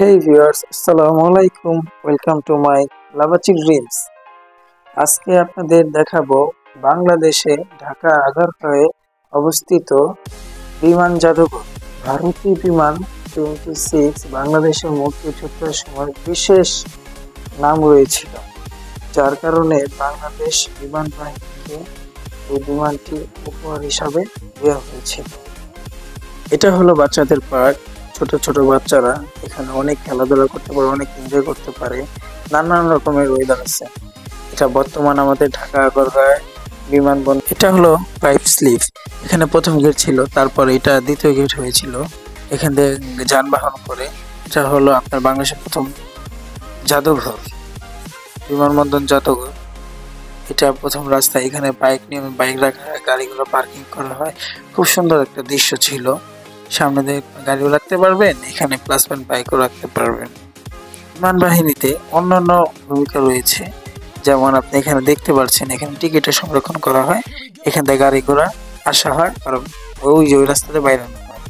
Hey viewers, আসসালামু আলাইকুম। Welcome to my লাভাচি ড্রিমস। আজকে আপনাদের দেখাবো বাংলাদেশে ঢাকা আগারগাঁওয়ে অবস্থিত বিমান জাদুঘর। ভারতীয় বিমান 26 বাংলাদেশের মুক্তিযুদ্ধের সময় বিশেষ নাম রয়েছিল, যার কারণে বাংলাদেশ বিমান বাহিনীকে এই বিমানটি উপহার হিসাবে দেওয়া হয়েছিল। এটা হলো বাচ্চাদের পার্ক। ছোট ছোট বাচ্চারা এখানে অনেক খেলাধুলা করতে পারে, অনেক এনজয় করতে পারে। নানান রকমের ওয়েদার আছে। এটা বর্তমান আমাদের ঢাকা আগারগাঁও বিমানবন্দর। এটা হলো পাইপ স্লিপ। এখানে প্রথম গেট ছিল, তারপর এটা দ্বিতীয় গেট হয়েছিল। এখান থেকে যানবাহন করে এটা হলো আপনার বাংলাদেশের প্রথম জাদুঘর, বিমানবন্দর জাদুঘর। এটা প্রথম রাস্তা। এখানে বাইক নিয়ে বাইক রাখা হয়, গাড়িগুলো পার্কিং করা হয়। খুব সুন্দর একটা দৃশ্য ছিল। সামনে দিয়ে গাড়িও রাখতে পারবেন, এখানে প্লাস পয়েন্ট বাইকও রাখতে পারবেন। বিমান বাহিনীতে অন্যান্য ভূমিকা রয়েছে, যেমন আপনি এখানে দেখতে পাচ্ছেন, এখানে টিকিটের সংরক্ষণ করা হয়। এখান থেকে গাড়ি ঘোড়া আসা হয়, কারণ ওই রাস্তাতে বাইরে হয়।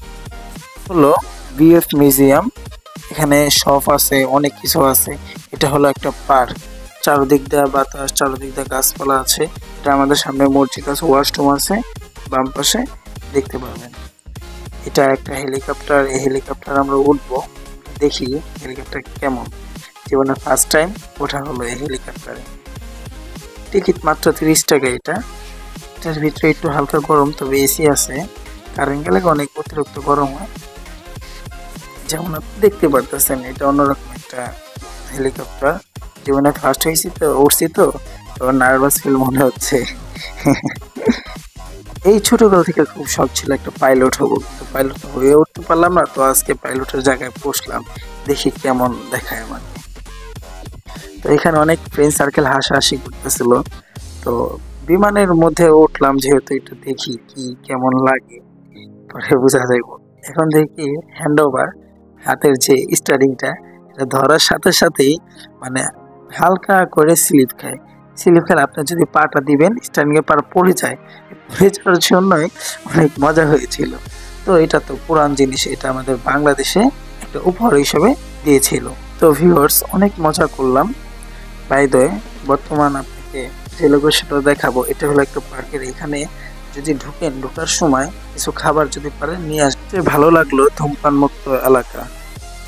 হলো বিএফ মিউজিয়াম। এখানে শপ আছে, অনেক কিছু আছে। এটা হলো একটা পার্ক। চারদিক দিয়ে বাতাস, চারদিক দিয়ে গাছপালা আছে। এটা আমাদের সামনে মসজিদ আছে, ওয়াশরুম আছে, বাম পাশে দেখতে পাবেন। এটা একটা হেলিকপ্টার। এই হেলিকপ্টার আমরা উঠবো, দেখি হেলিকপ্টার কেমন। জীবনে ফার্স্ট টাইম ওঠা হলো এই হেলিকপ্টারে। টিকিট মাত্র 30 টাকা। এটার ভিতরে একটু হালকা গরম, তবে এসি আছে। কারেন্ট গেলে অনেক অতিরিক্ত গরম হয়। যেমন আপনি দেখতে পারতেছেন, এটা অন্যরকম একটা হেলিকপ্টার। জীবনে ফার্স্ট হয়েছি তো, উঠছি তো, নার্ভাস ফিল মনে হচ্ছে। এই ছোটবেলা থেকে খুব শখ ছিল একটা পাইলট হবো, কিন্তু পাইলট হয়ে উঠতে পারলাম না। তো আজকে পাইলটের জায়গায় বসলাম, দেখি কেমন দেখায় আমাকে। তো এখানে অনেক ফ্রেন্ড সার্কেল হাসাহাসি করতেছিল। তো বিমানের মধ্যে উঠলাম যেহেতু, একটু দেখি কি কেমন লাগে, পরে বোঝা যাইব। এখন দেখি হ্যান্ড ওভার, হাতের যে স্টারিংটা, এটা ধরার সাথে সাথেই মানে হালকা করে স্লিপ খায়। স্লিপ খেলে আপনি যদি পাটা দিবেন, স্টারিং এর পা পড়ে যায়। পড়ে যাওয়ার জন্যই অনেক মজা হয়েছিল। তো এটা তো পুরান জিনিস, এটা আমাদের বাংলাদেশে একটা উপহার হিসেবে দিয়েছিল। তো ভিউয়ার্স, অনেক মজা করলাম। বাই দ্য ওয়ে, বর্তমান আপনাকে যে লোকেশনটা দেখাবো, এটা হলো একটা পার্কের। এখানে যদি ঢোকার সময় কিছু খাবার যদি পারেন নিয়ে আসতে। ভালো লাগলো ধূমপান মুক্ত এলাকা,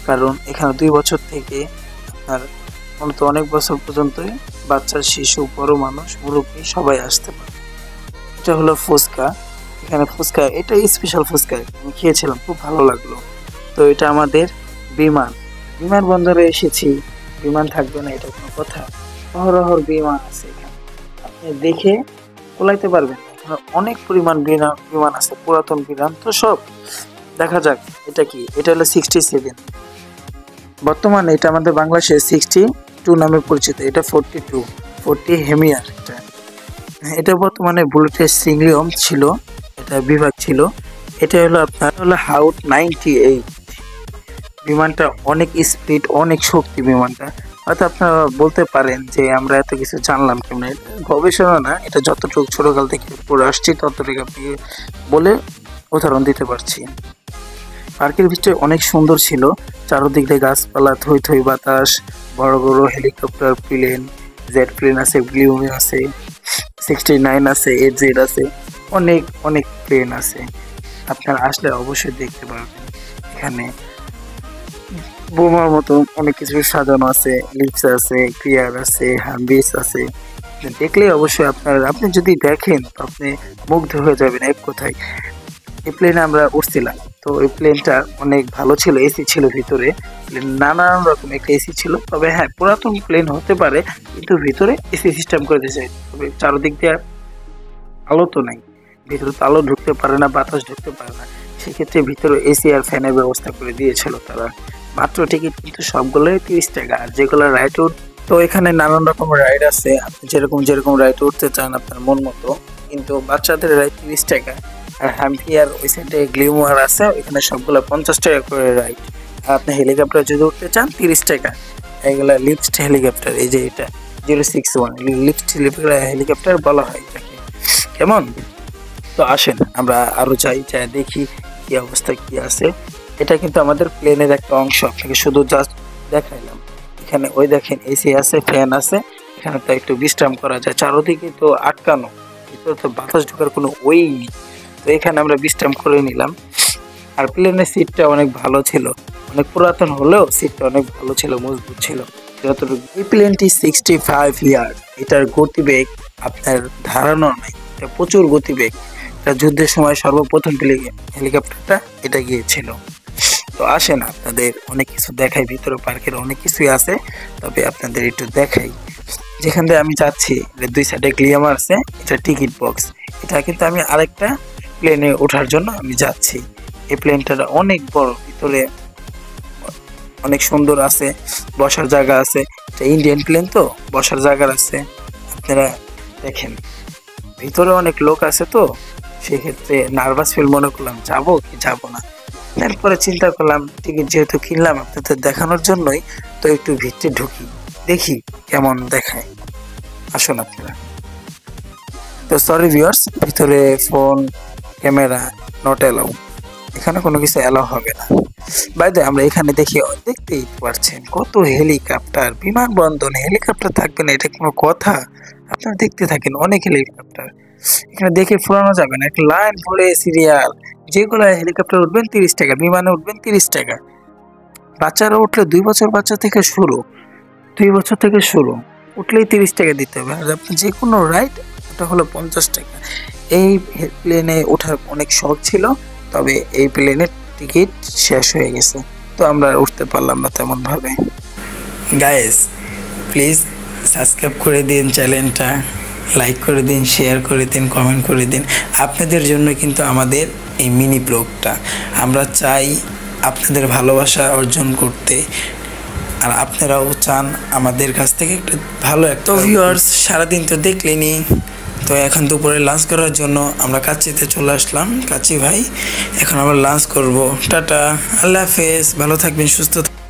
কারণ এখানে 2 বছর থেকে আপনার মূলত অনেক বছর পর্যন্তই বাচ্চা, শিশু, বড় মানুষ, মুরব্বী সবাই আসতে পারে। এটা হলো ফুচকা। এখানে ফুচকা, এটা স্পেশাল ফুচকা আমি খেয়েছিলাম, খুব ভালো লাগলো। তো এটা আমাদের বিমান বিমানবন্দরে এসেছি, বিমান থাকবে না এটা কোনো কথা? অহরহর বিমান আছে এখানে, আপনি দেখে কোলাইতে পারবেন না। এখানে অনেক পরিমাণ বিমান আছে, পুরাতন বিমান। তো সব দেখা যাক। এটা কি? এটা হলো 67। বর্তমানে এটা আমাদের বাংলাদেশে 62 নামে পরিচিত। এটা 40 হেমিয়ার। এটা বর্তমানে বুলেটের সিংলিয়ম ছিল, এটা বিভাগ ছিল। এটা হলো আপনার হলো হাউট 98। বিমানটা অনেক স্পিড, অনেক শক্তি বিমানটা। হয়তো আপনারা বলতে পারেন যে আমরা এত কিছু জানলাম কেমন। গবেষণা না, এটা যতটুকু ছোটকাল থেকে পড়ে আসছি ততটুকু আপনি বলে উদাহরণ দিতে পারছি। পার্কের ভিতরে অনেক সুন্দর ছিল। চারদিক দিয়ে গাছপালা, থই থই বাতাস, বড় বড় হেলিকপ্টার, প্লেন, জেট প্লেন আছে, ব্লু আছে, 69 আছে, 8Z আছে, অনেক অনেক প্লেন আছে। আপনারা আসলে অবশ্যই দেখতে পারবেন। এখানে বোমার মতো অনেক কিছু সাজানো আছে, লিপস আছে, ক্রিয়ার আছে, হামবিস আছে। দেখলে অবশ্যই আপনি যদি দেখেন তো আপনি মুগ্ধ হয়ে যাবেন এক কথায়। এই প্লেনে আমরা উঠছিলাম। তো এই প্লেনটা অনেক ভালো ছিল, এসি ছিল ভিতরে। নানান রকম একটা এসি ছিল। তবে হ্যাঁ, পুরাতন প্লেন হতে পারে, কিন্তু ভিতরে এসি সিস্টেম করে দিয়েছে। তবে চারদিক দিয়ে আলো তো নাই, ভিতরে তো আলো ঢুকতে পারে না, বাতাস ঢুকতে পারে না। সেক্ষেত্রে ভিতরে এসি আর ফ্যানের ব্যবস্থা করে দিয়েছিল তারা। মাত্র টিকিট কিন্তু সবগুলোই 30 টাকা। আর যেগুলো রাইড তো এখানে নানান রকম রাইড আছে, আপনি যেরকম যেরকম রাইড উঠতে চান আপনার মন মতো। কিন্তু বাচ্চাদের রাইড 30 টাকা। আর হ্যাম্পিয়ার ওই সাইডে গ্লিমার আছে, ওইখানে সবগুলো 50 টাকা করে রাইড। আর আপনি হেলিকপ্টার যদি উঠতে চান 30 টাকা। এগুলা লিফট হেলিকপ্টার। এই যে এটা 061 লিফট হেলিকপ্টার বলা হয় এটাকে। কেমন? তো আসেন আমরা আরো যাই, দেখি কি অবস্থা কি আছে। এটা কিন্তু আমাদের প্লেনের একটা অংশ, আপনাকে শুধু জাস্ট দেখাইলাম। এখানে ওই দেখেন এসি আছে, ফ্যান আছে, এখানে তো একটু বিশ্রাম করা যায়, চারদিকে তো আটকানো, ভিতরে তো বাতাস ঢোকার কোনো ওয়েই নেই। তো এখানে আমরা বিশ্রাম করে নিলাম। আর প্লেনের সিটটা অনেক ভালো ছিল, অনেক পুরাতন হলেও সিটটা অনেক ভালো ছিল, মজবুত ছিল যতটুকু। এই প্লেনটি 65 ইয়ার, এটার গতিবেগ আপনার ধারণা নাই, এটা প্রচুর গতিবেগ। এটা যুদ্ধের সময় সর্বপ্রথম হেলিকপ্টারটা এটা গিয়েছিল। তো আসেন আপনাদের অনেক কিছু দেখাই, ভিতরে পার্কের অনেক কিছুই আছে, তবে আপনাদের একটু দেখাই। যেখান দিয়ে আমি যাচ্ছি দুই সাইডে গ্লিয়ামার আছে, এটা টিকিট বক্স। এটা কিন্তু আমি আরেকটা প্লেনে ওঠার জন্য আমি যাচ্ছি। এই প্লেনটা অনেক বড়, ভিতরে অনেক সুন্দর আছে, বসার জায়গা আছে। এটা ইন্ডিয়ান প্লেন তো বসার জায়গা আছে। আপনারা দেখেন ভিতরে অনেক লোক আছে, তো সেক্ষেত্রে নার্ভাস ফিল মনে করলাম, যাবো কি যাবো না। তারপরে চিন্তা করলাম টিকিট যেহেতু কিনলাম আপনাদের দেখানোর জন্যই, তো একটু ভিতরে ঢুকি, দেখি কেমন দেখায়। আসুন আপনারা। তো সরি ভিউয়ার্স, ভিতরে ফোন ক্যামেরা নট অ্যালাউ, এখানে কোনো কিছু অ্যালাউ হবে না। বাইরে আমরা এখানে দেখতেই পারছেন কত হেলিকপ্টার, বিমানবন্দর হেলিকপ্টার থাকবে না এটা কোনো কথা? আপনারা দেখতে থাকেন, অনেক হেলিকপ্টার এখানে দেখে ফুরানো যাবে না, একটা লাইন পড়ে সিরিয়াল। যেগুলো হেলিকপ্টার উঠবেন 30 টাকা, বিমানে উঠবেন 30 টাকা। বাচ্চারা উঠলে 2 বছর বাচ্চা থেকে শুরু, 2 বছর থেকে শুরু, উঠলেই 30 টাকা দিতে হবে। আর আপনি যে কোনো রাইড ওটা হলো 50 টাকা। এই প্লেনে ওঠার অনেক শখ ছিল, তবে এই প্লেনের টিকিট শেষ হয়ে গেছে, তো আমরা উঠতে পারলাম না তেমন ভাবে। গাইস প্লিজ সাবস্ক্রাইব করে দিন চ্যানেলটা, লাইক করে দিন, শেয়ার করে দিন, কমেন্ট করে দিন। আপনাদের জন্য কিন্তু আমাদের এই মিনি ব্লগটা, আমরা চাই আপনাদের ভালোবাসা অর্জন করতে, আর আপনারাও চান আমাদের কাছ থেকে একটা ভালো একটা ভিউয়ার্স। সারাদিন তো দেখলেনি, তো এখন দুপুরে লাঞ্চ করার জন্য আমরা কাচ্চিতে চলে আসলাম। কাচ্চি ভাই, এখন আমরা লাঞ্চ করব। টাটা, আল্লাহ হাফেজ, ভালো থাকবেন, সুস্থ থাকবেন।